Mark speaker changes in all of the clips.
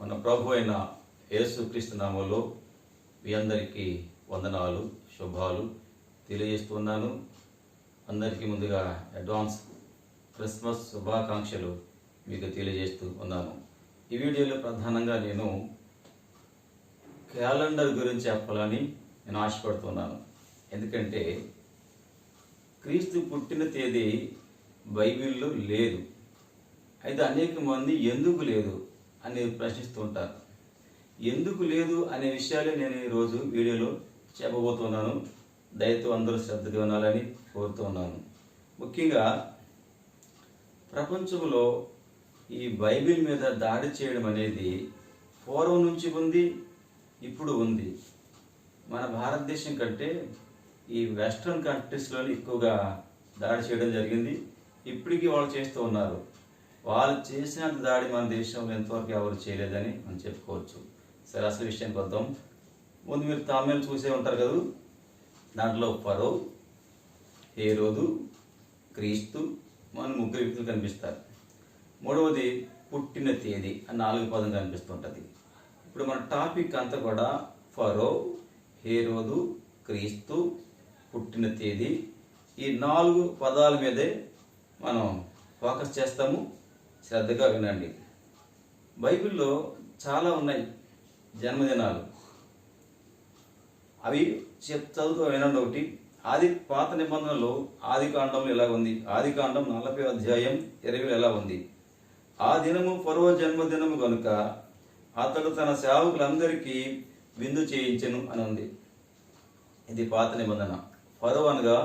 Speaker 1: మన ప్రభు అయిన యేసుక్రీస్తు నామములో మీ అందరికీ వందనాలు, శుభాలు తెలియజేస్తున్నాను. అందరికీ ముందుగా అడ్వాన్స్ క్రిస్మస్ శుభాకాంక్షలు మీకు తెలియజేస్తూ ఉన్నాను. ఈ వీడియోలో ప్రధానంగా నేను క్యాలెండర్ గురించి చెప్పాలని నేను ఆశపడుతున్నాను. ఎందుకంటే క్రీస్తు పుట్టిన తేదీ బైబిల్లో లేదు. అయితే అనేక మంది ఎందుకు లేదు అని ప్రశ్నిస్తూ ఉంటారు. ఎందుకు లేదు అనే విషయాలే నేను ఈరోజు వీడియోలో చెప్పబోతున్నాను. దయతో అందరూ శ్రద్ధగా వినాలని కోరుతున్నాను. ముఖ్యంగా ప్రపంచంలో ఈ బైబిల్ మీద దాడి చేయడం అనేది పూర్వం నుంచి ఉంది, ఇప్పుడు ఉంది. మన భారతదేశం కంటే ఈ వెస్ట్రన్ కంట్రీస్లోనే ఎక్కువగా దాడి చేయడం జరిగింది. ఇప్పటికీ వాళ్ళు చేస్తూ ఉన్నారు. వాళ్ళు చేసినంత దాడి మన దేశంలో ఎంతవరకు ఎవరు చేయలేదని మనం చెప్పుకోవచ్చు. సరే, అసలు విషయానికి వద్దాం. ముందు మీరు తమిళ చూసే ఉంటారు కదా. దాంట్లో ఫరో, హేరోదు, క్రీస్తు మన ముగ్గురు వ్యక్తులు కనిపిస్తారు. మూడవది పుట్టిన తేదీ అని 4 పదం కనిపిస్తుంటుంది. ఇప్పుడు మన టాపిక్ అంతా కూడా ఫరో, హేరోదు, క్రీస్తు, పుట్టిన తేదీ, ఈ 4 పదాల మీదే మనం ఫోకస్ చేస్తాము. శ్రద్ధగా వినండి. బైబిల్లో చాలా ఉన్నాయి జన్మదినాలు. అవి చదువుతూ వినండి. ఒకటి, పాత నిబంధనలో ఆదికాండంలో ఎలా ఉంది? ఆదికాండం 40వ అధ్యాయం 20 ఎలా ఉంది? ఆ దినము ఫరో జన్మదినము కనుక అతడు తన సేవకులందరికీ విందు చేయించెను అని ఉంది. ఇది పాత నిబంధన. ఫరో అనగా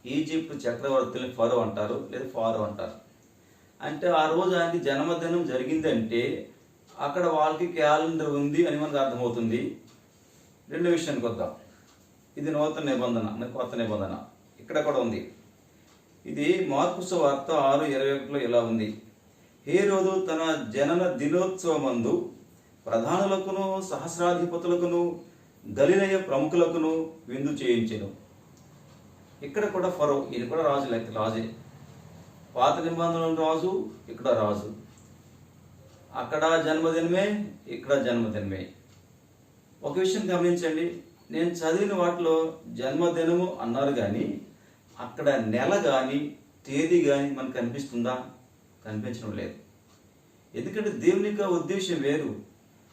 Speaker 1: ఈజిప్ట్ చక్రవర్తిని ఫరో అంటారు, లేదా ఫారో అంటారు. అంటే ఆ రోజు ఆయనకి జన్మదినం జరిగిందంటే అక్కడ వాళ్ళకి క్యాలెండర్ ఉంది అని మనకు అర్థమవుతుంది. రెండో విషయానికి వద్దాం. ఇది నూతన నిబంధన, కొత్త నిబంధన. ఇక్కడ కూడా ఉంది. ఇది మార్కు సువార్త 6:21లో ఇలా ఉంది. హేరోదు తన జనన దినోత్సవమందు ప్రధానులకును సహస్రాధిపతులకును గలిలయ ప్రముఖులకును విందు చేయించెను. ఇక్కడ కూడా ఫరో, ఈయన కూడా రాజే. పాత నిబంధనలు రాజు, ఇక్కడ రాజు. అక్కడ జన్మదినమే, ఇక్కడ జన్మదినమే. ఒక విషయం గమనించండి. నేను చదివిన వాటిలో జన్మదినము అన్నారు కానీ అక్కడ నెల కానీ తేదీ కానీ మనకు కనిపిస్తుందా? కనిపించడం లేదు. ఎందుకంటే దేవుని యొక్క ఉద్దేశం వేరు.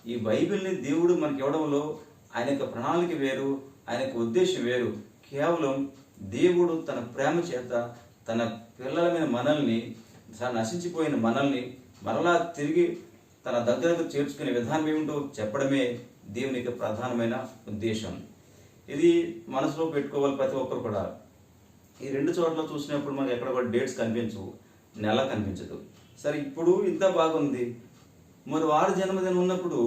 Speaker 1: ఈ బైబిల్ని దేవుడు మనకి ఇవ్వడంలో ఆయన యొక్క ప్రణాళిక వేరు, ఆయన యొక్క ఉద్దేశం వేరు. కేవలం దేవుడు తన ప్రేమ చేత తన పిల్లలమైన మనల్ని, నశించిపోయిన మనల్ని మరలా తిరిగి తన దగ్గరకు చేర్చుకునే విధానం ఏమిటో చెప్పడమే దేవుని యొక్క ప్రధానమైన ఉద్దేశం. ఇది మనసులో పెట్టుకోవాలి ప్రతి ఒక్కరు కూడా. ఈ 2 చోట్ల చూసినప్పుడు మనకి ఎక్కడ కూడా డేట్స్ కనిపించవు, నెల కనిపించదు. సరే, ఇప్పుడు ఇంత బాగుంది. మరి వారి జన్మదినం ఉన్నప్పుడు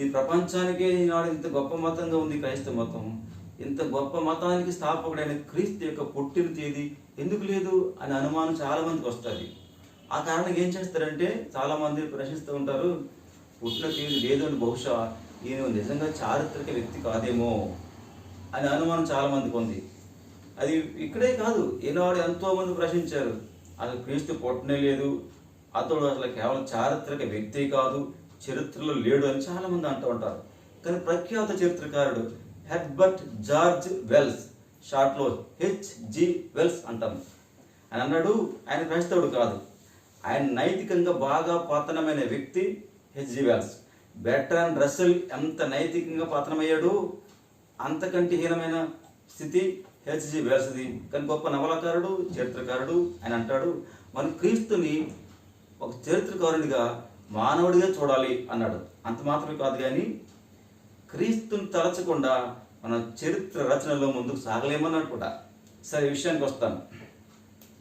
Speaker 1: ఈ ప్రపంచానికే ఈనాడు ఇంత గొప్ప మతంగా ఉంది క్రైస్తవ మతం. ఇంత గొప్ప మతానికి స్థాపకుడైన క్రీస్తు యొక్క పుట్టిన తేదీ ఎందుకు లేదు అనే అనుమానం చాలా మందికి వస్తుంది. ఆ కారణం ఏం చేస్తారంటే, చాలా మంది ప్రశ్నిస్తూ ఉంటారు, పుట్టిన తేదీ లేదు అని, బహుశా ఈయన నిజంగా చారిత్రక వ్యక్తి కాదేమో అనే అనుమానం చాలా మందికి ఉంది. అది ఇక్కడే కాదు, ఈనాడు ఎంతో మంది ప్రశ్నించారు. అసలు క్రీస్తు పుట్టనే లేదు, అతడు అసలు కేవలం చారిత్రక వ్యక్తి కాదు, చరిత్రలో లేడు అని చాలా మంది అంటూ ఉంటారు. కానీ ప్రఖ్యాత చరిత్రకారుడు హెర్బర్ట్ జార్జ్ వెల్స్, షార్ట్లో హెచ్జి వెల్స్ అంటాం, ఆయన అన్నాడు, ఆయన క్రైస్తవుడు కాదు, ఆయన నైతికంగా బాగా పతనమైన వ్యక్తి హెచ్జి వెల్స్. బెర్ట్రాండ్ రస్సెల్ ఎంత నైతికంగా పతనమయ్యాడు, అంతకంటే హీనమైన స్థితి హెచ్జి వెల్స్ది. కానీ గొప్ప నవలకారుడు, చరిత్రకారుడు. ఆయన అంటాడు, మన క్రీస్తుని ఒక చరిత్రకారునిగా, మానవుడిగా చూడాలి అన్నాడు. అంత మాత్రమే కాదు, కానీ క్రీస్తుని తలచకుండా మన చరిత్ర రచనలో ముందుకు సాగలేమన్నాడు కూడా. సరే, విషయానికి వస్తాను.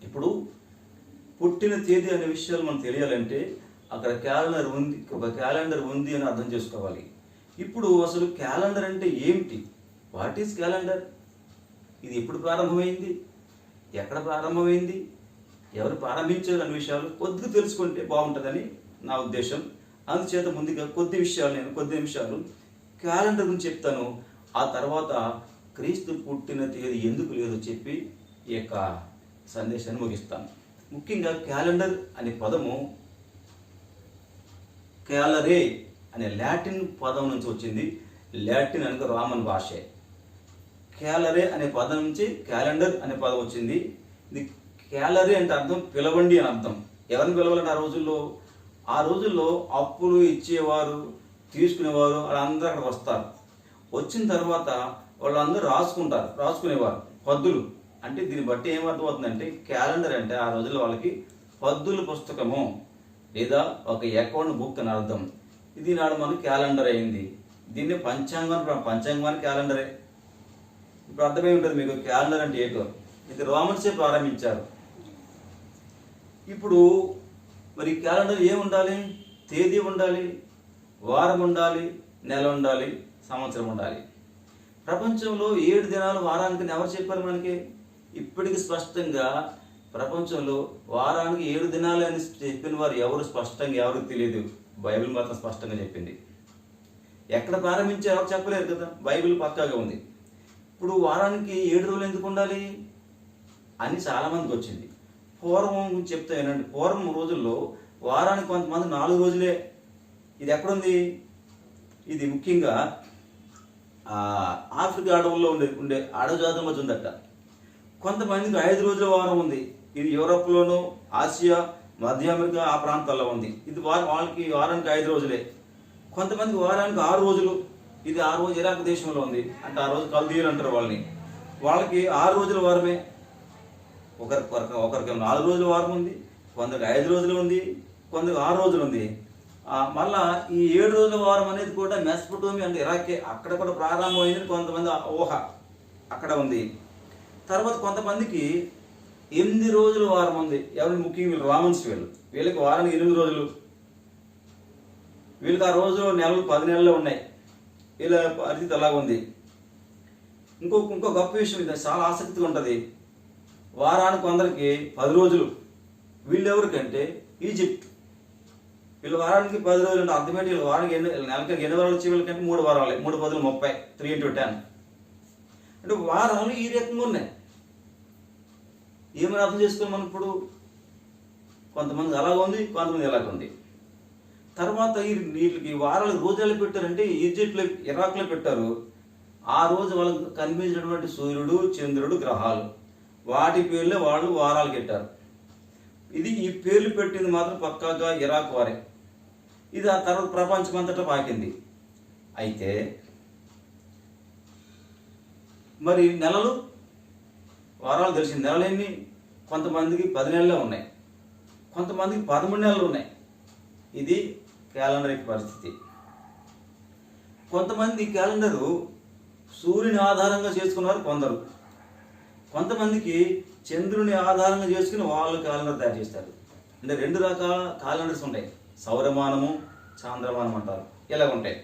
Speaker 1: ఇప్పుడు పుట్టిన తేదీ అనే విషయాలు మనకు తెలియాలంటే అక్కడ క్యాలెండర్ ఉంది, ఒక క్యాలెండర్ ఉంది అని అర్థం చేసుకోవాలి. ఇప్పుడు అసలు క్యాలెండర్ అంటే ఏమిటి? What is calendar? ఇది ఎప్పుడు ప్రారంభమైంది, ఎక్కడ ప్రారంభమైంది, ఎవరు ప్రారంభించారు అనే విషయాలు కొద్దిగా తెలుసుకుంటే బాగుంటుందని నా ఉద్దేశం. అందుచేత ముందుగా కొద్ది నిమిషాలు క్యాలెండర్ గురించి చెప్తాను. ఆ తర్వాత క్రీస్తు పుట్టిన తేదీ ఎందుకు లేదో చెప్పి ఈ యొక్క సందేశాన్ని ముగిస్తాను. ముఖ్యంగా క్యాలెండర్ అనే పదము క్యాలరే అనే లాటిన్ పదం నుంచి వచ్చింది. లాటిన్ అనగా రోమన్ భాషే. క్యాలరే అనే పదం నుంచి క్యాలెండర్ అనే పదం వచ్చింది. ఇది క్యాలరీ అంటే అర్థం పిలవండి అని అర్థం. ఎవరిని పిలవాలంటే ఆ రోజుల్లో అప్పులు ఇచ్చేవారు, తీసుకునేవారు వాళ్ళందరూ అక్కడికి వస్తారు. వచ్చిన తర్వాత వాళ్ళందరూ రాసుకునేవారు పద్దులు. అంటే దీన్ని బట్టి ఏమర్థమవుతుందంటే క్యాలెండర్ అంటే ఆ రోజుల్లో వాళ్ళకి పద్దుల పుస్తకము లేదా ఒక అకౌంట్ బుక్ అని అర్థం. ఇది నాడు మనకి క్యాలెండర్ అయింది. దీన్ని పంచాంగాన్ని క్యాలెండరే. ఇప్పుడు అర్థమై ఉంటుంది మీకు క్యాలెండర్ అంటే ఏంటో. ఇది రోమన్సే ప్రారంభించారు. ఇప్పుడు మరి క్యాలెండర్ ఏముండాలి? తేదీ ఉండాలి, వారం ఉండాలి, నెల ఉండాలి, సంవత్సరం ఉండాలి. ప్రపంచంలో 7 దినాలు వారానికి ఎవరు చెప్పారు మనకి? ఇప్పటికి స్పష్టంగా ప్రపంచంలో వారానికి 7 దినాలు అని చెప్పిన వారు ఎవరు స్పష్టంగా ఎవరికి తెలియదు. బైబిల్ మాత్రం స్పష్టంగా చెప్పింది. ఎక్కడ ప్రారంభించారో ఎవరు చెప్పలేరు కదా, బైబిల్ పక్కాగా ఉంది. ఇప్పుడు వారానికి 7 రోజులు ఎందుకు ఉండాలి అని చాలామందికి వచ్చింది. పూర్వం చెప్తా వినండి. పూర్వం రోజుల్లో వారానికి కొంతమంది 4 రోజులే. ఇది ఎక్కడుంది? ఇది ముఖ్యంగా ఆఫ్రికా అడవుల్లో ఉండే అడవిజాతుల మధ్య ఉందట. కొంతమందికి 5 రోజుల వారం ఉంది. ఇది యూరోప్లోను, ఆసియా, మధ్య అమెరికా ఆ ప్రాంతాల్లో ఉంది. ఇది వాళ్ళకి వారానికి 5 రోజులే. కొంతమందికి వారానికి 6 రోజులు. ఇది 6 రోజు ఇరాక్ దేశంలో ఉంది. అంటే ఆ రోజు కల్దీయులు అంటారు వాళ్ళని. వాళ్ళకి 6 రోజుల వారమే. ఒకరికి 4 రోజుల వారం ఉంది, కొందరికి 5 రోజులు ఉంది, కొందరికి 6 రోజులు ఉంది. మళ్ళా ఈ 7 రోజుల వారం అనేది కూడా మెసొపొటేమియా అంటే ఇరాకే, అక్కడ కూడా ప్రారంభమైంది. కొంతమంది ఊహ అక్కడ ఉంది. తర్వాత కొంతమందికి 8 రోజుల వారం ఉంది. ఎవరు? ముఖ్యంగా వీళ్ళు రోమన్స్. వీళ్ళకి వారానికి 8 రోజులు. వీళ్ళకి ఆ రోజు నెలలు 10 నెలలు ఉన్నాయి. వీళ్ళ పరిస్థితి అలాగ ఉంది. ఇంకో గొప్ప విషయం, ఇది చాలా ఆసక్తిగా ఉంటుంది. వారానికి కొందరికి 10 రోజులు. వీళ్ళు ఎవరికంటే ఈజిప్ట్. వీళ్ళు వారానికి 10 రోజులు అంటే అర్థమేంటి? వీళ్ళు వారానికి నెలకి 8 వారాలు వచ్చి వీళ్ళకంటే 3 వారాలే. 3 × 30, 3 × 10. అంటే వారాలు ఈ రకంగా ఉన్నాయి. ఏమని అర్థం చేసుకోవాలి మనం ఇప్పుడు? కొంతమంది అలాగ ఉంది, కొంతమంది ఎలాగ ఉంది. తర్వాత వీళ్ళకి వారాలకు రోజులు పెట్టారంటే ఈజిప్ట్లో, ఇరాక్లో పెట్టారు. ఆ రోజు వాళ్ళకి కనిపించినటువంటి సూర్యుడు, చంద్రుడు, గ్రహాలు, వాటి పేర్లే వాళ్ళు వారాలు పెట్టారు. ఈ పేర్లు పెట్టింది మాత్రం పక్కాగా ఇరాక్ వారే. ఇది ఆ తర్వాత ప్రపంచం అంతటా పాకింది. అయితే మరి నెలలు, వారాలు తెలిసింది. నెలలు ఎన్ని? కొంతమందికి 10 నెలలే ఉన్నాయి, కొంతమందికి 13 నెలలు ఉన్నాయి. ఇది క్యాలెండర్ పరిస్థితి. కొంతమంది క్యాలెండరు సూర్యుని ఆధారంగా చేసుకున్నారు కొందరు. కొంతమందికి చంద్రుని ఆధారంగా చేసుకుని వాళ్ళు క్యాలెండర్ తయారు చేస్తారు. అంటే 2 రకాల క్యాలెండర్స్ ఉంటాయి. సౌరమానము, చాంద్రమానం అంటారు. ఇలాగ ఉంటాయి.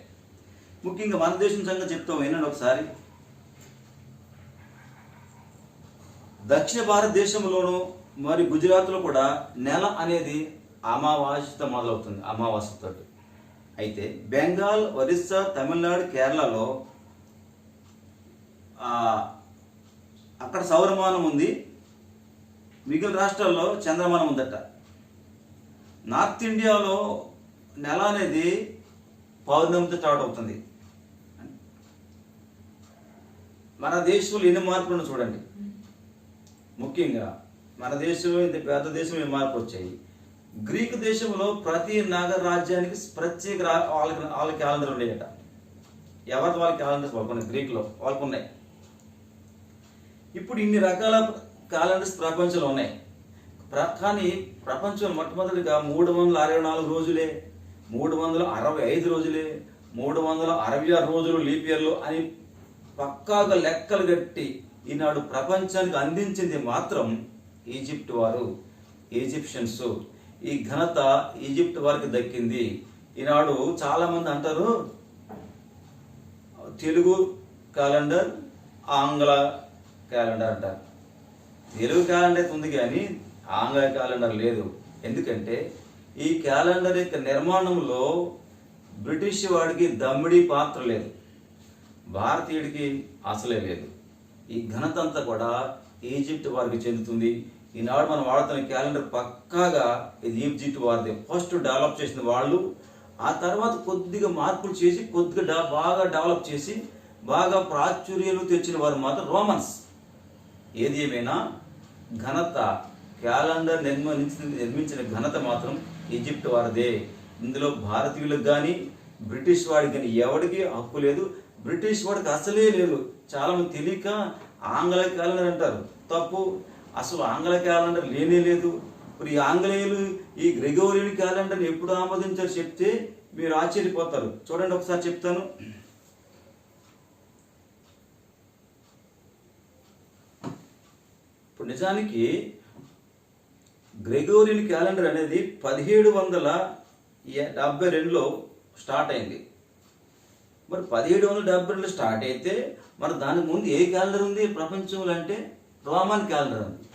Speaker 1: ముఖ్యంగా మన దేశం సంగతి చెప్తాం వినండి ఒకసారి. దక్షిణ భారతదేశంలోను మరి గుజరాత్లో కూడా నెల అనేది అమావాస్యతో మొదలవుతుంది, అమావాస్యతో. అయితే బెంగాల్, ఒరిస్సా, తమిళనాడు, కేరళలో అక్కడ సౌరమానం ఉంది. మిగిలిన రాష్ట్రాల్లో చంద్రమానం ఉందట. నార్త్ ఇండియాలో నెల అనేది పౌర్ణమితో స్టార్ట్ అవుతుంది. మన దేశంలో ఎన్ని మార్పులను చూడండి. ముఖ్యంగా మన దేశంలో ఇంత పెద్ద దేశంలో ఎన్ని మార్పులు వచ్చాయి. గ్రీకు దేశంలో ప్రతి నగర రాజ్యానికి ప్రత్యేక వాళ్ళ క్యాలెండర్ ఉండేయట. ఎవరి వాళ్ళ క్యాలెండర్స్ వాళ్ళకున్నాయి. గ్రీకులో వాళ్ళకు ఉన్నాయి. ఇప్పుడు ఇన్ని రకాల క్యాలెండర్స్ ప్రపంచంలో ఉన్నాయి. కానీ ప్రపంచంలో మొట్టమొదటిగా 364 రోజులే, 365 రోజులే, 366 రోజులు లీప్ ఇయర్లు అని పక్కాగా లెక్కలు కట్టి ఈనాడు ప్రపంచానికి అందించింది మాత్రం ఈజిప్ట్ వారు, ఈజిప్షియన్స్. ఈ ఘనత ఈజిప్ట్ వారికి దక్కింది. ఈనాడు చాలామంది అంటారు తెలుగు క్యాలెండర్, ఆంగ్ల క్యాలెండర్ అంటారు. తెలుగు క్యాలెండర్ అయితే ఉంది కానీ ఆంగ్ల క్యాలెండర్ లేదు. ఎందుకంటే ఈ క్యాలెండర్ యొక్క నిర్మాణంలో బ్రిటిష్ వాడికి దమ్మిడి పాత్ర లేదు, భారతీయుడికి అసలే లేదు. ఈ ఘనత అంతా కూడా ఈజిప్ట్ వారికి చెందుతుంది. ఈనాడు మనం వాడుతున్న క్యాలెండర్ పక్కాగా ఇది ఈజిప్ట్ వారిది. ఫస్ట్ డెవలప్ చేసిన వాళ్ళు. ఆ తర్వాత కొద్దిగా మార్పులు చేసి కొద్దిగా బాగా డెవలప్ చేసి బాగా ప్రాచుర్యాలు తెచ్చిన వారు మాత్రం రోమన్స్. ఏది ఏమైనా ఘనత, క్యాలెండర్ నిర్మించిన ఘనత మాత్రం ఈజిప్ట్ వారిదే. ఇందులో భారతీయులకు కానీ బ్రిటిష్ వాడికి కానీ ఎవరికి హక్కు లేదు. బ్రిటిష్ వాడికి అసలే లేదు. చాలామంది తెలియక ఆంగ్ల క్యాలెండర్ అంటారు, తప్పు. అసలు ఆంగ్ల క్యాలెండర్ లేనే లేదు. ఇప్పుడు ఈ ఆంగ్లేయులు ఈ గ్రెగోరియన్ క్యాలెండర్ని ఎప్పుడు ఆమోదించారు చెప్తే మీరు ఆశ్చర్యపోతారు. చూడండి, ఒకసారి చెప్తాను. ఇప్పుడు నిజానికి గ్రెగోరియన్ క్యాలెండర్ అనేది 1772లో స్టార్ట్ అయింది. మరి 1772లో స్టార్ట్ అయితే మరి దానికి ముందు ఏ క్యాలెండర్ ఉంది ప్రపంచంలో అంటే రోమన్ క్యాలెండర్ ఉంది.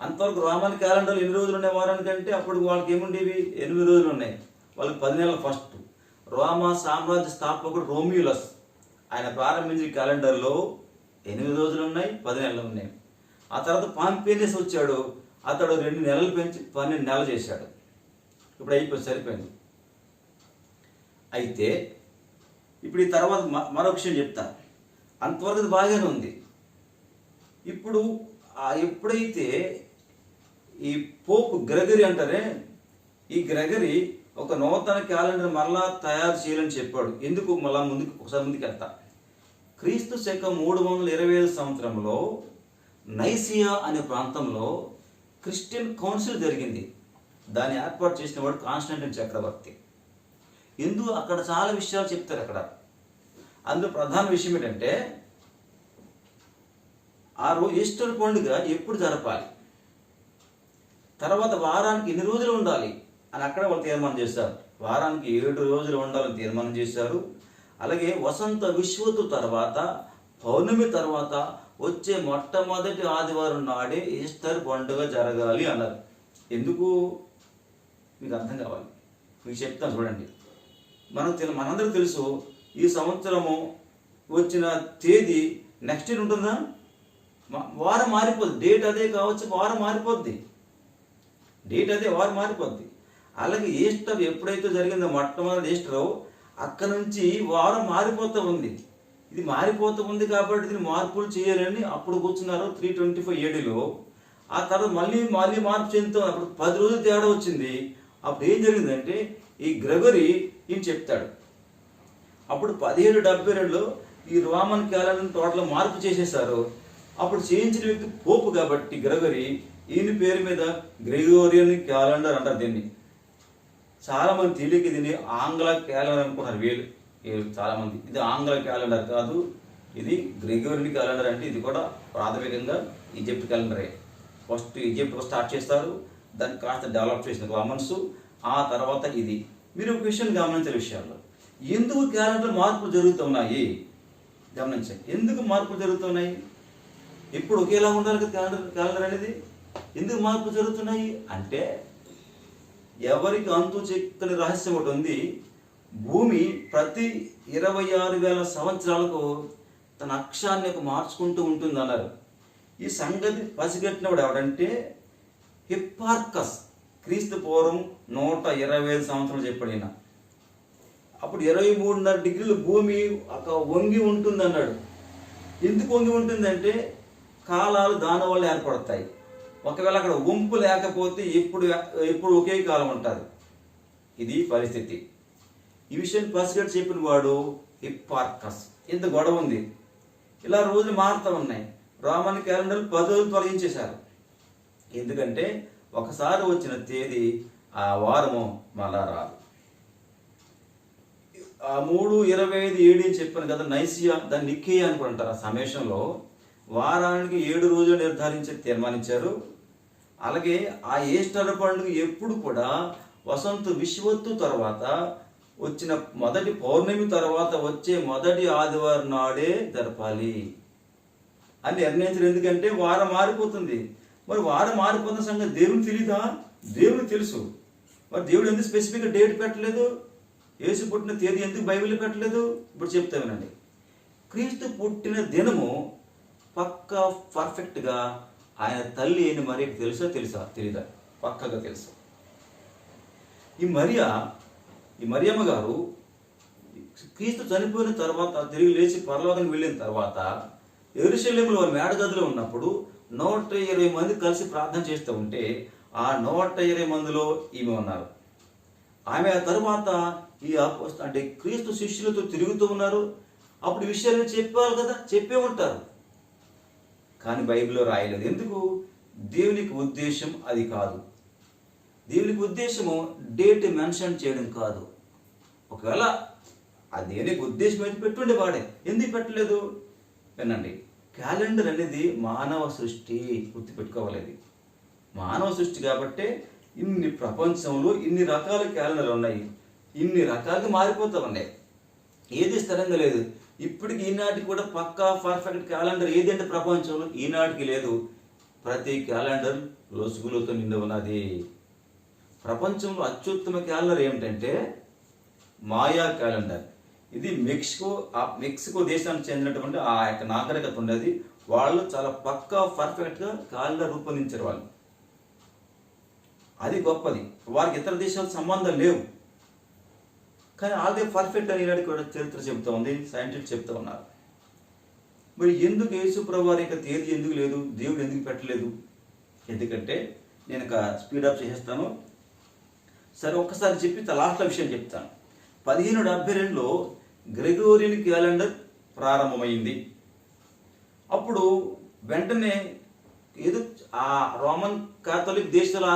Speaker 1: అంతవరకు రోమన్ క్యాలెండర్లు ఎన్ని రోజులు ఉన్నాయి వారానికి అంటే అప్పుడు వాళ్ళకి ఏముండేవి? 8 రోజులు ఉన్నాయి. వాళ్ళకి 10 నెలల ఫస్ట్. రోమా సామ్రాజ్య స్థాపకుడు రోమ్యులస్ ఆయన ప్రారంభించిన క్యాలెండర్లో 8 రోజులు ఉన్నాయి, 10 నెలలు ఉన్నాయి. ఆ తర్వాత పాంపేనియస్ వచ్చాడు, అతడు 2 నెలలు పెంచి 12 నెలలు చేశాడు. ఇప్పుడు అయిపోయింది, సరిపోయింది. అయితే ఇప్పుడు ఈ తర్వాత మరొక విషయం చెప్తా. అంతవరకు బాగానే ఉంది. ఇప్పుడు ఎప్పుడైతే ఈ పోప్ గ్రెగరీ అంటారే, ఈ గ్రెగరీ ఒక నూతన క్యాలెండర్ మరలా తయారు చేయాలని చెప్పాడు. ఎందుకు మళ్ళా ఒకసారి ముందుకు వెళ్తా. క్రీస్తు శకం 325 సంవత్సరంలో నైసియా అనే ప్రాంతంలో క్రిస్టియన్ కౌన్సిల్ జరిగింది. దాన్ని ఏర్పాటు చేసిన వాడు కాన్స్టాంటిన్ చక్రవర్తి. అక్కడ చాలా విషయాలు చెప్తారు అక్కడ. అందులో ప్రధాన విషయం ఏంటంటే ఆ రోజు ఈస్టర్ పండుగ ఎప్పుడు జరపాలి, తర్వాత వారానికి ఎన్ని రోజులు ఉండాలి అని అక్కడ వాళ్ళు తీర్మానం చేశారు. వారానికి 7 రోజులు ఉండాలని తీర్మానం చేశారు. అలాగే వసంత విశ్వత్తు తర్వాత పౌర్ణమి తర్వాత వచ్చే మొట్టమొదటి ఆదివారం నాడే ఈస్టర్ పండుగ జరగాలి అన్నారు. ఎందుకు మీకు అర్థం కావాలి, మీకు చెప్తాను చూడండి. మనందరూ తెలుసు ఈ సంవత్సరము వచ్చిన తేదీ నెక్స్ట్ ఇయర్ ఉంటుందా? వారం మారిపోద్ది. డేట్ అదే కావచ్చు, వారం మారిపోద్ది. డేట్ అదే, వారం మారిపోద్ది. అలాగే ఈస్టర్ ఎప్పుడైతే జరిగిందో మొట్టమొదటి ఈస్టర్, అక్కడ నుంచి వారం మారిపోతూ ఉంది. ఇది మారిపోతూ ఉంది కాబట్టి దీన్ని మార్పులు చేయాలని అప్పుడు కూర్చున్నారు 325 ADలో. ఆ తర్వాత మళ్ళీ మార్పు చెందుతాం. అప్పుడు 10 రోజులు తేడా వచ్చింది. అప్పుడు ఏం జరిగిందంటే ఈ గ్రెగరీ ఈయన చెప్తాడు. అప్పుడు 1772లో ఈ రోమన్ క్యాలెండర్ టోటల్ మార్పు చేసేసారు. అప్పుడు చేయించిన వ్యక్తి పోపు కాబట్టి గ్రెగరీ, ఈయన పేరు మీద గ్రెగోరియన్ క్యాలెండర్ అంటారు దీన్ని. చాలామంది తెలియక దీన్ని ఆంగ్ల క్యాలెండర్ అనుకున్నారు వీళ్ళు చాలామంది. ఇది ఆంగ్ల క్యాలెండర్ కాదు, ఇది గ్రెగోరియన్ క్యాలెండర్. అంటే ఇది కూడా ప్రాథమికంగా ఈజిప్ట్ క్యాలెండరే. ఫస్ట్ ఈజిప్ట్ స్టార్ట్ చేస్తారు, దాన్ని కాస్త డెవలప్ చేసిన రోమన్స్, ఆ తర్వాత ఇది. మీరు ఒక విషయం గమనించే విషయాల్లో ఎందుకు క్యాలెండర్ మార్పులు జరుగుతున్నాయి గమనించండి. ఎందుకు మార్పులు జరుగుతున్నాయి? ఎప్పుడు ఒకేలా ఉండాలి కదా క్యాలెండర్ అనేది. ఎందుకు మార్పులు జరుగుతున్నాయి అంటే ఎవరికి అంతు చిక్కని రహస్యం ఒకటి ఉంది. భూమి ప్రతి 26,000 సంవత్సరాలకు తన అక్షాన్ని మార్చుకుంటూ ఉంటుంది అన్నారు. ఈ సంగతి పసిగట్టినవాడు ఎవడంటే హిప్పార్కస్. క్రీస్తు పూర్వం 125 సంవత్సరాలు చెప్పాడు. అప్పుడు 23.5 డిగ్రీలు భూమి వంగి ఉంటుంది అన్నాడు. ఎందుకు వంగి ఉంటుందంటే కాలాలు దాని వల్ల ఏర్పడతాయి. ఒకవేళ అక్కడ వంపు లేకపోతే ఎప్పుడు ఒకే కాలం ఉంటుంది. ఇది పరిస్థితి. ఈ విషయం పసిగట్టి చెప్పిన వాడు హిప్పార్కస్. ఇంత గొడవ ఉంది. ఇలా రోజులు మారుతూ ఉన్నాయి. రోమన్ క్యాలెండర్ 10 రోజులు తొలగించేశారు. ఎందుకంటే ఒకసారి వచ్చిన తేదీ ఆ వారము మళ్ళా రాదు. ఆ 325 AD చెప్పాను కదా, నైసియా, దాన్ని నిక్కేయా అనుకుంటారు. ఆ సమయంలో వారానికి 7 రోజులు తీర్మానించారు. అలాగే ఆ ఈస్టర్ పండుగ ఎప్పుడు కూడా వసంత విశ్వత్తు తర్వాత వచ్చిన మొదటి పౌర్ణమి తర్వాత వచ్చే మొదటి ఆదివారం నాడే జరపాలి అని నిర్ణయించారు. ఎందుకంటే వారం మారిపోతుంది. మరి వారం మారిపోతున్న సంగతి దేవునికి తెలీదా? దేవునికి తెలుసు. మరి దేవుడు ఎందుకు స్పెసిఫిక్గా డేట్ పెట్టలేదు? యేసు పుట్టిన తేదీ ఎందుకు బైబిల్లో పెట్టలేదు? ఇప్పుడు చెప్తా వినండి. క్రీస్తు పుట్టిన దినము పక్కా పర్ఫెక్ట్గా ఆయన తల్లి అయిన మరియకు తెలీదా? పక్కగా తెలుసు. ఈ మరియా ఈ మరియమ్మ గారు క్రీస్తు చనిపోయిన తర్వాత తిరిగి లేచి పరలోకానికి వెళ్ళిన తర్వాత యెరూషలేములో మేడగదిలో ఉన్నప్పుడు 120 మంది కలిసి ప్రార్థన చేస్తూ ఉంటే ఆ 120 మందిలో ఈమె ఉన్నారు. ఆమె ఆ తర్వాత అంటే క్రీస్తు శిష్యులతో తిరుగుతూ ఉన్నారు. అప్పుడు విషయాలు చెప్పాలి కదా, చెప్పే ఉంటారు. కానీ బైబిల్లో రాయలేదు. ఎందుకు? దేవునికి ఉద్దేశం అది కాదు. దేవునికి ఉద్దేశము డేట్ మెన్షన్ చేయడం కాదు. ఒకవేళ ఆ దేవునికి ఉద్దేశం అయితే పెట్టుండే వాడే, ఎందుకు పెట్టలేదు? వినండి, క్యాలెండర్ అనేది మానవ సృష్టి, గుర్తుపెట్టుకోవాలి. మానవ సృష్టి కాబట్టే ఇన్ని ప్రపంచంలో ఇన్ని రకాల క్యాలెండర్లు ఉన్నాయి, ఇన్ని రకాలుగా మారిపోతూ ఉన్నాయి. ఏది స్థిరంగా లేదు. ఇప్పటికి ఈనాటికి కూడా పక్కా పర్ఫెక్ట్ క్యాలెండర్ ఏది అంటే ప్రపంచంలో ఈనాటికి లేదు. ప్రతి క్యాలెండర్ లొసుగులతో నిండి ఉన్నది. ప్రపంచంలో అత్యుత్తమ క్యాలెండర్ ఏమిటంటే మాయా క్యాలెండర్. ఇది మెక్సికో దేశానికి చెందినటువంటి ఆ యొక్క నాగరికత ఉండేది. వాళ్ళు చాలా పక్కా పర్ఫెక్ట్గా క్యాలెండర్ రూపొందించారు వాళ్ళు. అది గొప్పది. వారికి ఇతర దేశాలకు సంబంధం లేవు, కానీ అదే పర్ఫెక్ట్ అని ఈనాడు కూడా చరిత్ర చెబుతూ ఉంది, సైంటిస్ట్ చెప్తూ ఉన్నారు. మరి ఎందుకు యేసుప్రభు వారి యొక్క తేదీ ఎందుకు లేదు, దేవుడు ఎందుకు పెట్టలేదు? ఎందుకంటే నేను ఇక స్పీడప్ చేసేస్తాను. సరే, ఒక్కసారి చెప్పి లాస్ట్లో విషయం చెప్తాను. 1572లో గ్రెగోరియన్ క్యాలెండర్ ప్రారంభమైంది. అప్పుడు వెంటనే ఏదో ఆ రోమన్ కాథలిక్ దేశాలు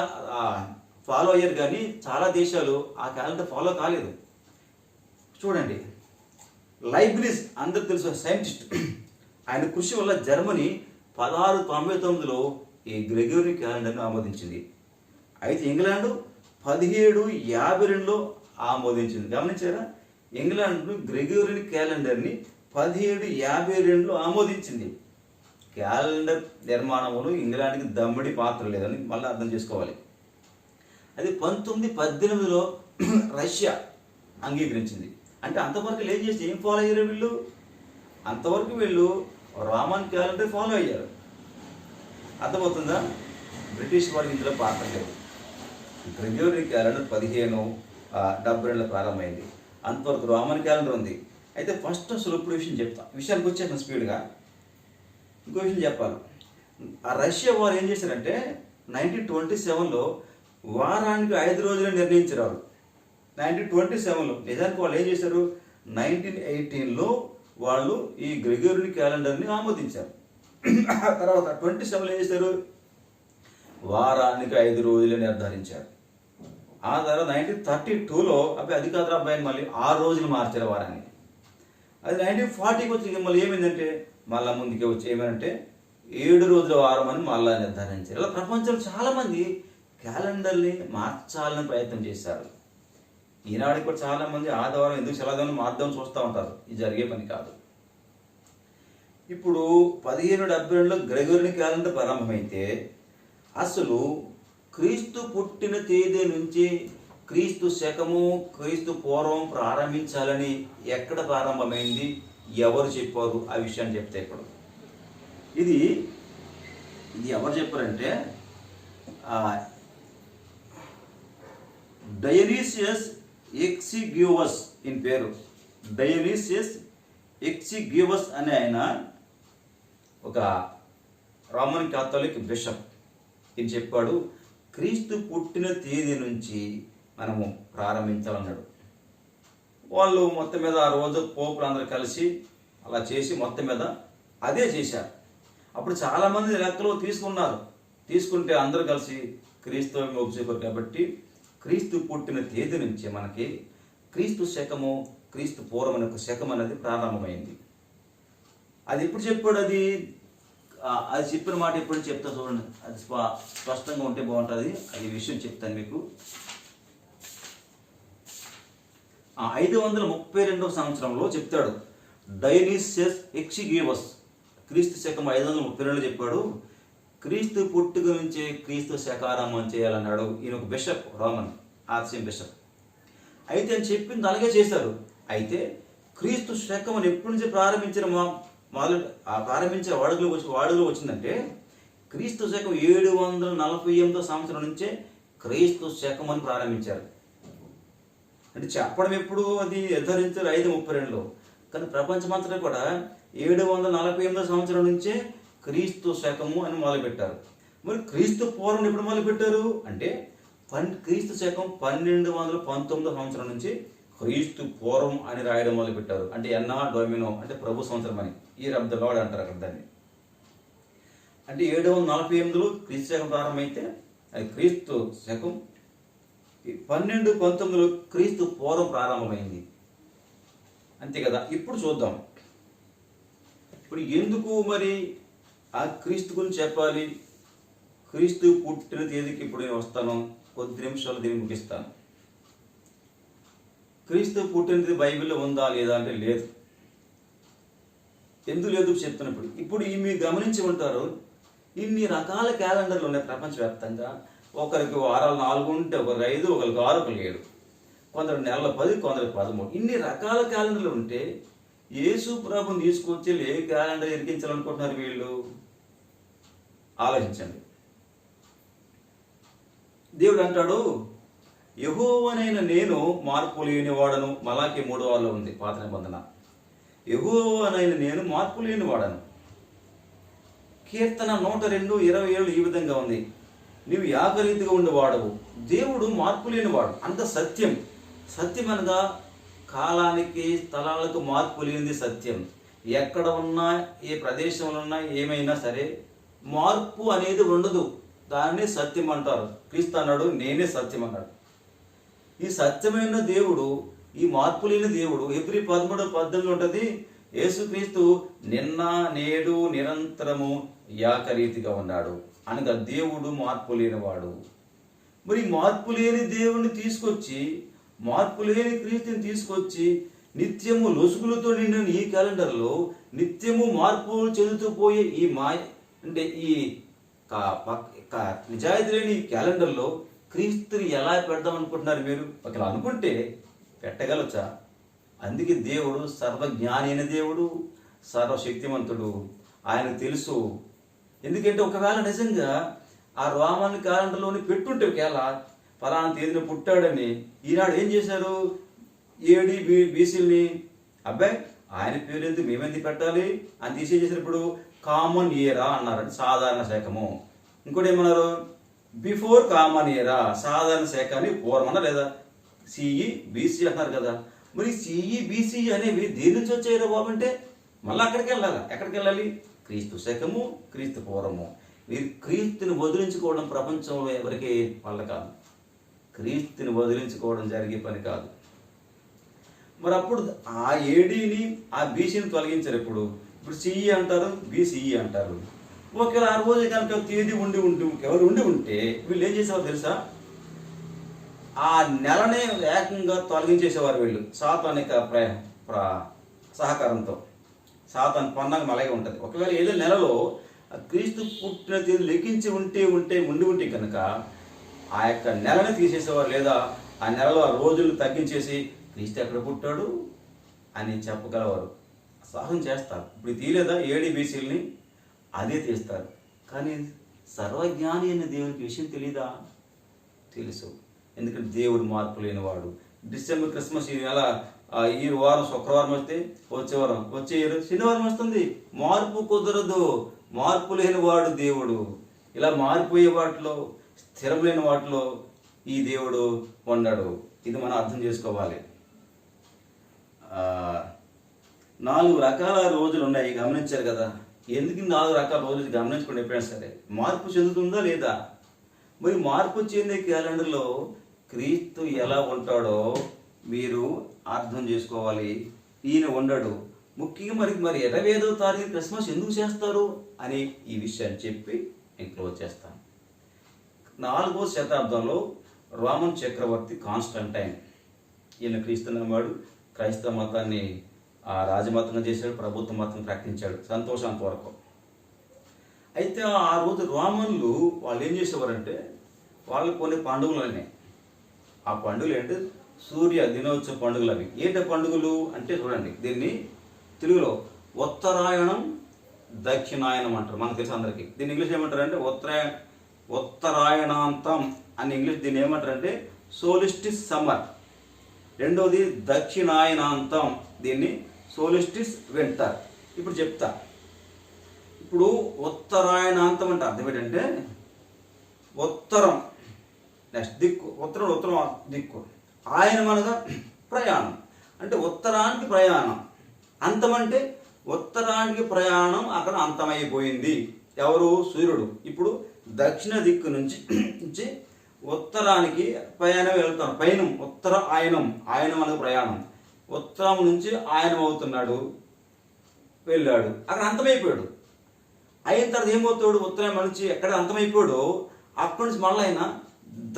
Speaker 1: ఫాలో అయ్యారు, కానీ చాలా దేశాలు ఆ క్యాలెండర్ ఫాలో కాలేదు. చూడండి, లైబ్నిజ్ అందరు తెలుసు సైంటిస్ట్, ఆయన కృషి వల్ల జర్మనీ 1699లో ఈ గ్రెగోరియన్ క్యాలెండర్ని ఆమోదించింది. అయితే ఇంగ్లాండ్ 1752లో ఆమోదించింది. గమనించారా? ఇంగ్లాండ్ గ్రెగోరియన్ క్యాలెండర్ని 1752లో ఆమోదించింది. క్యాలెండర్ నిర్మాణంలో ఇంగ్లాండ్కి దమ్మిడి పాత్ర లేదని మళ్ళీ అర్థం చేసుకోవాలి. అది 1918లో రష్యా అంగీకరించింది. అంటే అంతవరకు ఏం ఫాలో అయ్యారు వీళ్ళు? అంతవరకు వీళ్ళు రోమన్ క్యాలెండర్ ఫాలో అయ్యారు. అర్థమవుతుందా? బ్రిటిష్ వారికి ఇందులో పాత్ర లేదు. గ్రెగోరియన్ క్యాలెండర్ 1572లో ప్రారంభమైంది. అంతవరకు రోమన్ క్యాలెండర్ ఉంది. అయితే ఫస్ట్ అసలు ఇప్పుడు విషయానికి వచ్చేసిన స్పీడ్గా ఇంకో విషయం చెప్పాలి. ఆ రష్యా వారు ఏం చేశారంటే 1927లో వారానికి 5 రోజులు నిర్ణయించారు వాళ్ళు. 1927లో నిజానికి వాళ్ళు ఏం చేశారు? 1918లో వాళ్ళు ఈ గ్రెగోరియన్ క్యాలెండర్ని ఆమోదించారు. ఆ తర్వాత 27లో ఏం చేశారు? వారానికి 5 రోజులు నిర్ధారించారు. ఆ తర్వాత 1932లో అది కాదు అబ్బాయిని మళ్ళీ 6 రోజులు మార్చారు వారాన్ని. అది 1940కి వచ్చి మళ్ళీ ఏమైందంటే మళ్ళీ ముందుకే వచ్చి ఏమంటే 7 రోజుల వారం అని మళ్ళీ నిర్ధారించారు. ఇలా ప్రపంచంలో చాలామంది క్యాలెండర్ని మార్చాలని ప్రయత్నం చేశారు. ఈనాడికి కూడా చాలామంది ఆదివారం ఎందుకు సెలవులను మార్దామని చూస్తూ ఉంటారు. ఇది జరిగే పని కాదు. ఇప్పుడు 1572లో గ్రెగోరియన్ క్యాలెండర్ ప్రారంభమైతే అసలు క్రీస్తు పుట్టిన తేదీ నుంచి క్రీస్తు శకము క్రీస్తు పూర్వం ప్రారంభించాలని ఎక్కడ ప్రారంభమైంది, ఎవరు చెప్పారు? ఆ విషయాన్ని చెప్తే ఇప్పుడు ఇది ఎవరు చెప్పారంటే డయోనిసియస్ ఎక్సిగ్యూవస్ ఇన్ పేరు. డయోనిసియస్ ఎక్సిగ్యూవస్ అనే ఆయన ఒక రోమన్ కాథలిక్ బిషప్ ఈయన చెప్పాడు, క్రీస్తు పుట్టిన తేదీ నుంచి మనము ప్రారంభించాలన్నాడు. వాళ్ళు మొత్తం మీద ఆ రోజు పోపులు అందరూ కలిసి అలా చేసి మొత్తం మీద అదే చేశారు. అప్పుడు చాలామంది లెక్కలో తీసుకుంటే అందరూ కలిసి క్రీస్తు మోక్షేపారు. కాబట్టి క్రీస్తు పుట్టిన తేదీ నుంచి మనకి క్రీస్తు శకము క్రీస్తు పూర్వం అనే ఒక శకం అనేది ప్రారంభమైంది. అది ఎప్పుడు చెప్పాడు? అది చెప్పిన మాట ఎప్పుడు చెప్తా చూడండి, అది స్పష్టంగా ఉంటే బాగుంటుంది. అది విషయం చెప్తాను మీకు. 532వ సంవత్సరంలో చెప్తాడు డయోనిసియస్ ఎక్సిగ్యూవస్. క్రీస్తు శకం 532లో చెప్పాడు, క్రీస్తు పుట్టుక నుంచే క్రీస్తు శకారంభం చేయాలన్నాడు. ఈయన ఒక బిషప్, రోమన్ ఆర్సిఎం బిషప్. అయితే అని చెప్పింది అలాగే చేశారు. అయితే క్రీస్తు శకం ఎప్పటి నుంచి ప్రారంభించిన వాడుకలో వచ్చిందంటే క్రీస్తు శకం 748వ సంవత్సరం నుంచే క్రీస్తు శకం అని ప్రారంభించారు. అంటే చెప్పడం ఎప్పుడు అది నిర్ధారించారు 5:32లో. కానీ ప్రపంచమంతటా కూడా 748 సంవత్సరం నుంచే క్రీస్తు శకము అని మొదలుపెట్టారు. మరి క్రీస్తు పూర్వం ఎప్పుడు మొదలుపెట్టారు అంటే క్రీస్తు శకం 1219 సంవత్సరం నుంచి క్రీస్తు పూర్వం అని రాయడం మొదలుపెట్టారు. అంటే ఎన్నా డొమినో అంటే ప్రభు సంవత్సరం అని, ఇయర్ ఆఫ్ ద లార్డ్ అంటారు అక్కడ దాన్ని. అంటే 748లో క్రీస్తు శకం ప్రారంభమైతే అది క్రీస్తు శకం 1219లో క్రీస్తు పూర్వం ప్రారంభమైంది. అంతే కదా. ఇప్పుడు చూద్దాం, ఇప్పుడు ఎందుకు మరి ఆ క్రీస్తు గురించి చెప్పాలి. క్రీస్తు పుట్టిన తేదీకి ఇప్పుడు నేను వస్తాను, కొద్ది నిమిషాలు దీన్ని ముగిస్తాను. క్రీస్తు పుట్టినది బైబిల్లో ఉందా లేదా అంటే లేదు. ఎందుకు లేదు చెప్తున్నప్పుడు, ఇప్పుడు మీరు గమనించి ఉంటారు, ఇన్ని రకాల క్యాలెండర్లు ఉన్నాయి ప్రపంచవ్యాప్తంగా. ఒకరికి వారాలు 4 ఉంటే ఒకరికి 5, ఒకరికి 6, ఒకరికి 7, కొందరు నెలల 10, కొందరికి 13. ఇన్ని రకాల క్యాలెండర్లు ఉంటే యేసు ప్రభుని తీసుకొచ్చి ఏ క్యాలెండర్ ఇరికించాలనుకుంటున్నారు వీళ్ళు? ఆలోచించండి. దేవుడు అంటాడు, యెహోవానైన నేను మార్పు లేనివాడను. మలాకి 3:6లో ఉంది పాత నిబంధన. యెహోవానైన నేను మార్పు లేనివాడను. కీర్తన 102:27 ఈ విధంగా ఉంది, నీవు యాగరీతిగా ఉండేవాడవు. దేవుడు మార్పు లేనివాడు. అంత సత్యం. సత్యం అనగా కాలానికి స్థలాలకు మార్పు లేనిది సత్యం. ఎక్కడ ఉన్నా, ఏ ప్రదేశంలో ఉన్నా, ఏమైనా సరే మార్పు అనేది ఉండదు. దాన్ని సత్యం అంటారు. క్రీస్తు అన్నాడు, నేనే సత్యం అన్నాడు. ఈ సత్యమైన దేవుడు, ఈ మార్పు లేని దేవుడు హెబ్రీ 13:18 ఉంటుంది, యేసుక్రీస్తు నిన్న నేడు నిరంతరము ఏకరీతిగా ఉన్నాడు అనగా దేవుడు మార్పు లేనివాడు. మరి మార్పు లేని దేవుడిని తీసుకొచ్చి, మార్పు లేని క్రీస్తుని తీసుకొచ్చి నిత్యము లొసుగులతో నిండిన ఈ క్యాలెండర్లో నిత్యము మార్పు చెందుతూ పోయే ఈ అంటే ఈ నిజాయితీ లేని క్యాలెండర్లో క్రీస్తుని ఎలా పెడదాం అనుకుంటున్నారు మీరు? ఒకలా అనుకుంటే పెట్టగలచా? అందుకే దేవుడు సర్వజ్ఞాని అయిన దేవుడు, సర్వశక్తిమంతుడు. ఆయనకు తెలుసు. ఎందుకంటే ఒకవేళ నిజంగా ఆ రోమన్ క్యాలెండర్లోని పెట్టుంటే ఒకవేళ ఫలానా తేదీన పుట్టాడని, ఈనాడు ఏం చేశారు? AD BCని అబ్బాయి ఆయన పేరు ఎందుకు మేమెందుకు పెట్టాలి అని తీసేసేసినప్పుడు కామన్ ఇయరా అన్నారు, అంటే సాధారణ శకము. ఇంకోటి ఏమన్నారు? బిఫోర్ కామన్ ఇయరా, సాధారణ శక అని పూర్వమన్నా లేదా CE BC అన్నారు కదా. మరి CE BC అనేవి దేని నుంచి వచ్చాయో బాబు అంటే మళ్ళీ అక్కడికి వెళ్ళాలి. ఎక్కడికి వెళ్ళాలి? క్రీస్తు శకము, క్రీస్తు పూర్వము. మీరు క్రీస్తుని వదిలించుకోవడం ప్రపంచంలో ఎవరికి వల్ల కాదు. క్రీస్తుని వదిలించుకోవడం జరిగే పని కాదు. మరి అప్పుడు ఆ ADని ఆ BCని తొలగించారు. ఇప్పుడు CE అంటారు, BCE అంటారు. ఒకవేళ ఆ రోజు కనుక తేదీ ఎవరు ఉండి ఉంటే వీళ్ళు ఏం చేసేవారు తెలుసా? ఆ నెలనే ఏకంగా తొలగించేసేవారు వీళ్ళు, సాతానిక సహకారంతో. సాతాన్ పన్నాగం అలాగే ఉంటుంది. ఒకవేళ ఏదో నెలలో క్రీస్తు పుట్టిన తేదీ లెక్కించి ఉండి కనుక ఆ యొక్క నెలని తీసేసేవారు, లేదా ఆ నెలలో ఆ రోజులు తగ్గించేసి క్రీస్తు ఎక్కడ పుట్టాడు అని చెప్పగలవారు. సాహసం చేస్తారు. ఇప్పుడు తీయలేదా AD BCని? అదే తీస్తారు. కానీ సర్వజ్ఞాని అనే దేవునికి విషయం తెలీదా? తెలుసు. ఎందుకంటే దేవుడు మార్పు లేనివాడు. డిసెంబర్ క్రిస్మస్ ఈ నెల ఈ వారం శుక్రవారం వస్తే వచ్చే శనివారం వస్తుంది. మార్పు కుదరదు. మార్పు లేనివాడు దేవుడు. ఇలా మారిపోయే వాటిలో, స్థిరం లేని వాటిలో ఈ దేవుడు ఉండడు. ఇది మనం అర్థం చేసుకోవాలి. 4 రకాల రోజులు ఉన్నాయి, గమనించారు కదా. ఎందుకు 4 రకాల రోజులు గమనించుకోండి ఎప్పుడైనా సరే. మార్పు చెందుతుందా లేదా? మరి మార్పు చెందే క్యాలెండర్లో క్రీస్తు ఎలా ఉంటాడో మీరు అర్థం చేసుకోవాలి. ఈయన ఉండడు. ముఖ్యంగా మరి 25వ తారీఖు క్రిస్మస్ ఎందుకు చేస్తారు అని ఈ విషయాన్ని చెప్పి నేను క్లోజ్ చేస్తాను. 4వ శతాబ్దంలో రోమన్ చక్రవర్తి కాన్స్టంటైన్, ఈయన క్రీస్తు నమ్మాడు. క్రైస్తవ మతాన్ని రాజమతంగా చేశాడు, ప్రభుత్వ మతం ప్రకటించాడు. సంతోషం అంతవరకు. అయితే ఆ రోజు రోమన్లు వాళ్ళు ఏం చేసేవారంటే, వాళ్ళు కొన్ని పండుగలు ఉన్నాయి. ఆ పండుగలు ఏంటి? సూర్య దినోత్సవ పండుగలు అవి. ఏంటి పండుగలు అంటే చూడండి, దీన్ని తెలుగులో ఉత్తరాయణం, దక్షిణాయనం అంటారు. మనకు తెలుసు అందరికీ. దీన్ని ఇంగ్లీష్ ఏమంటారు అంటే ఉత్తరాయణాంతం అని ఇంగ్లీష్. దీన్ని ఏమంటారు అంటే సోలిస్టిస్ సమ్మర్. రెండవది దక్షిణాయనాంతం, దీన్ని సోలిస్టిస్ వింటర్. ఇప్పుడు చెప్తా. ఇప్పుడు ఉత్తరాయణాంతం అంటే అర్థం ఏంటంటే ఉత్తరం, నెక్స్ట్ దిక్కు, ఉత్తరం దిక్కు. ఆయనం అనగా ప్రయాణం, అంటే ఉత్తరానికి ప్రయాణం. అంతం అంటే ఉత్తరానికి ప్రయాణం అక్కడ అంతమైపోయింది. ఎవరు? సూర్యుడు. ఇప్పుడు దక్షిణ దిక్కు నుంచి ఉత్తరానికి ప్రయాణం వెళ్తాను. పయనం, ఉత్తర ఆయనం, ఆయనం అనేది ప్రయాణం. ఉత్తరం నుంచి ఆయనం అవుతున్నాడు, వెళ్ళాడు, అక్కడ అంతమైపోయాడు. అయిన తర్వాత ఏమవుతాడు? ఉత్తరం నుంచి ఎక్కడ అంతమైపోయాడు అక్కడి నుంచి మళ్ళీ ఆయన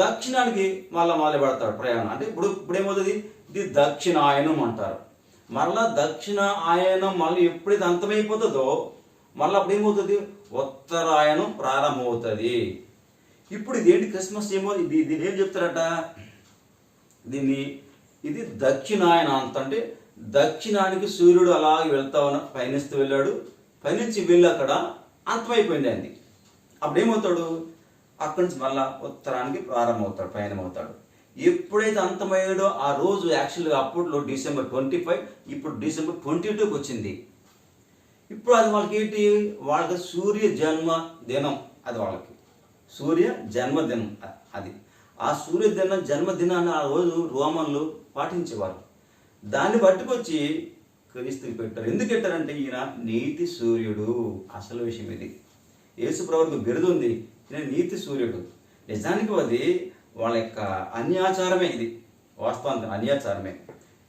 Speaker 1: దక్షిణానికి మళ్ళీ పడతాడు ప్రయాణం. అంటే ఇప్పుడు ఏమవుతుంది? ఇది దక్షిణాయనం అంటారు. మళ్ళా దక్షిణ ఆయనం మళ్ళీ ఎప్పుడైతే అంతమైపోతుందో మళ్ళీ అప్పుడు ఏమవుతుంది? ఉత్తరాయణం ప్రారంభమవుతుంది. ఇప్పుడు ఇది ఏంటి? క్రిస్మస్ దీన్ని ఏం చెప్తారట? ఇది దక్షిణాయనాంతం, అంటే దక్షిణానికి సూర్యుడు అలాగే వెళ్తా పయనిస్తూ వెళ్ళాడు. పయనించి వెళ్ళి అక్కడ అంతమైపోయింది అండి. అప్పుడు ఏమవుతాడు? అక్కడి నుంచి మళ్ళా ఉత్తరానికి ప్రారంభమవుతాడు, పయనమవుతాడు. ఎప్పుడైతే అంతమయ్యాడో ఆ రోజు యాక్చువల్గా అప్పట్లో December 25, ఇప్పుడు December 22కి వచ్చింది. ఇప్పుడు అది వాళ్ళకి ఏంటి? వాళ్ళకి సూర్య జన్మదినం. అది వాళ్ళకి సూర్య జన్మదినం. అది ఆ సూర్య జన్మదినాన్ని ఆ రోజు రోమన్లు పాటించేవారు. దాన్ని పట్టుకొచ్చి క్రీస్తుకి పెట్టారు. ఎందుకు పెట్టారంటే ఈయన నీతి సూర్యుడు. అసలు విషయం ఇది. యేసుప్రభువుకు బిరుదు ఉంది, ఈయన నీతి సూర్యుడు. నిజానికి అది వాళ్ళ యొక్క అన్యాచారమే. ఇది వాస్తవానికి అన్యాచారమే.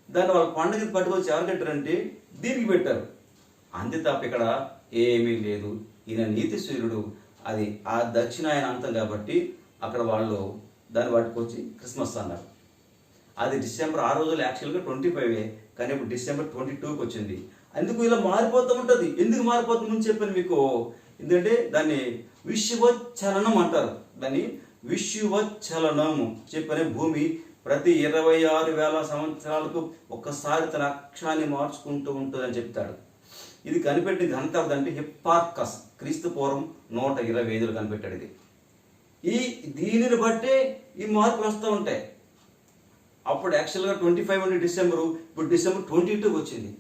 Speaker 1: దాన్ని వాళ్ళ పండుగకి పట్టుకొచ్చి ఎవరు పెట్టారంటే దీనికి పెట్టారు. అంతే తప్ప ఇక్కడ ఏమీ లేదు. ఈయన నీతి సూర్యుడు. అది ఆ దక్షిణాయన అంతం కాబట్టి అక్కడ వాళ్ళు దాన్ని పట్టుకొచ్చి క్రిస్మస్ అన్నారు. అది December ఆ రోజులు యాక్చువల్గా 25, కానీ ఇప్పుడు December 22కి వచ్చింది. అందుకు ఇలా మారిపోతూ ఉంటుంది. ఎందుకు మారిపోతుంది ముందు చెప్పాను మీకు. ఎందుకంటే దాన్ని విశ్వచలనం అంటారు. దాన్ని విశ్వచలనం చెప్పని భూమి ప్రతి 26,000 సంవత్సరాలకు ఒక్కసారి తన అక్షాన్ని మార్చుకుంటూ ఉంటుంది అని చెప్తాడు. ఇది కనిపెట్టిన ఘనత అంటే హిప్పార్కస్. క్రీస్తు పూర్వం 125 కనిపెట్టాడు. దీనిని బట్టే ఈ మార్పులు వస్తూ ఉంటాయి. అప్పుడు యాక్చువల్గా 25 ఉండి డిసెంబరు, ఇప్పుడు December 22కి వచ్చింది.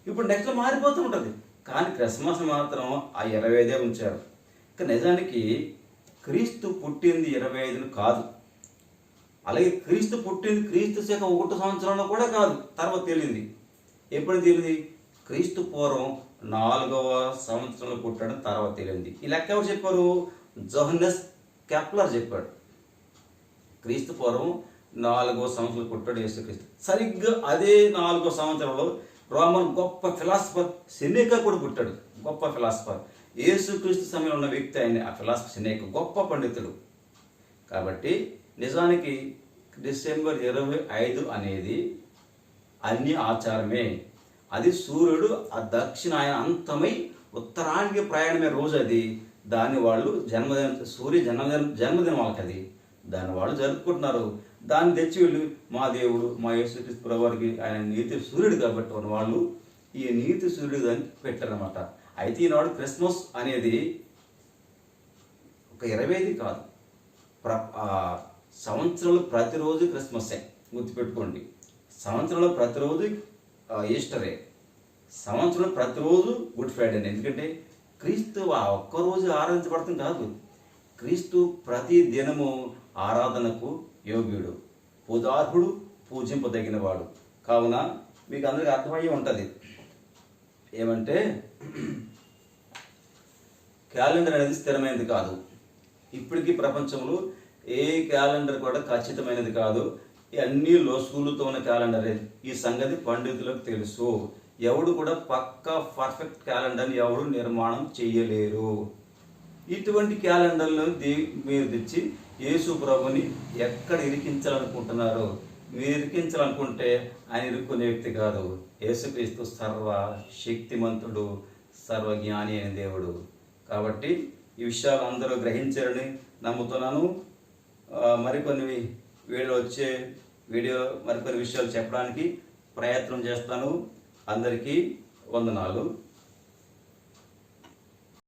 Speaker 1: ఇప్పుడు నెక్స్ట్ మారిపోతూ ఉంటుంది. కానీ క్రిస్మస్ మాత్రం ఆ 25 ఉంచారు. ఇక నిజానికి క్రీస్తు పుట్టింది 25 కాదు. అలాగే క్రీస్తు పుట్టింది క్రీస్తు శకం 1 సంవత్సరంలో కూడా కాదు. తర్వాత తేలింది. ఎప్పుడు తేలింది? క్రీస్తు పూర్వం 4వ సంవత్సరంలో పుట్టాడు, తర్వాత తేలింది. ఈ లెక్క ఎవరు చెప్పారు? జోహన్నెస్ కెప్లర్ చెప్పాడు. క్రీస్తు పూర్వం 4వ సంవత్సరంలో పుట్టాడు యేసుక్రీస్తు. సరిగ్గా అదే 4వ సంవత్సరంలో రోమన్ గొప్ప ఫిలాసఫర్ సెనేకా కూడా పుట్టాడు. గొప్ప ఫిలాసఫర్. యేసుక్రీస్తు సమయంలో ఉన్న వ్యక్తి ఆయన. ఆ ఫిలాసఫర్ సెనేకా గొప్ప పండితుడు. కాబట్టి నిజానికి December 25 అనేది అన్య ఆచారమే. అది సూర్యుడు ఆ దక్షిణాయన అంతమై ఉత్తరానికి ప్రయాణమే రోజు అది. దాన్ని వాళ్ళు సూర్య జన్మదినం వాళ్ళకి అది. దాన్ని వాళ్ళు జరుపుకుంటున్నారు. దాన్ని తెచ్చి వీళ్ళు మా దేవుడు, మా యేసుక్రీస్తు ప్రభువారికి ఆయన నీతి సూర్యుడు కాబట్టి వాళ్ళు ఈ నీతి సూర్యుడు అని పెట్టారనమాట. అయితే ఈనాడు క్రిస్మస్ అనేది ఒక 25 కాదు, సంవత్సరంలో ప్రతిరోజు క్రిస్మస్సే. గుర్తుపెట్టుకోండి. సంవత్సరంలో ప్రతిరోజు ఈస్టరే. సంవత్సరంలో ప్రతిరోజు గుడ్ ఫ్రైడే. ఎందుకంటే క్రీస్తు ఆ ఒక్కరోజు ఆరాధించబడతాం కాదు. క్రీస్తు ప్రతి దినము ఆరాధనకు యోగ్యుడు, పూజార్హుడు, పూజింపదగిన వాడు. కావున మీకు అందరికీ అర్థమయ్యి ఉంటుంది. ఏమంటే క్యాలెండర్ అనేది స్థిరమైనది కాదు. ఇప్పటికీ ప్రపంచంలో ఏ క్యాలెండర్ కూడా ఖచ్చితమైనది కాదు. అన్ని లోసుగులతో ఉన్న క్యాలెండరే. ఈ సంగతి పండితులకు తెలుసు. ఎవడు కూడా పక్కా పర్ఫెక్ట్ క్యాలెండర్ని ఎవరు నిర్మాణం చేయలేరు. ఇటువంటి క్యాలెండర్లను మీరు తెచ్చి యేసు ప్రభుని ఎక్కడ ఇరికించాలనుకుంటున్నారో, మీరు ఇరికించాలనుకుంటే ఆయన ఇరుక్కునే వ్యక్తి కాదు. యేసుక్రీస్తు సర్వ శక్తిమంతుడు, సర్వజ్ఞాని అయిన దేవుడు. కాబట్టి ఈ విషయాలు అందరూ గ్రహించారని నమ్ముతున్నాను. మరికొన్ని మరికొన్ని విషయాలు చెప్పడానికి ప్రయత్నం చేస్తాను. అందరికీ వందనాలు.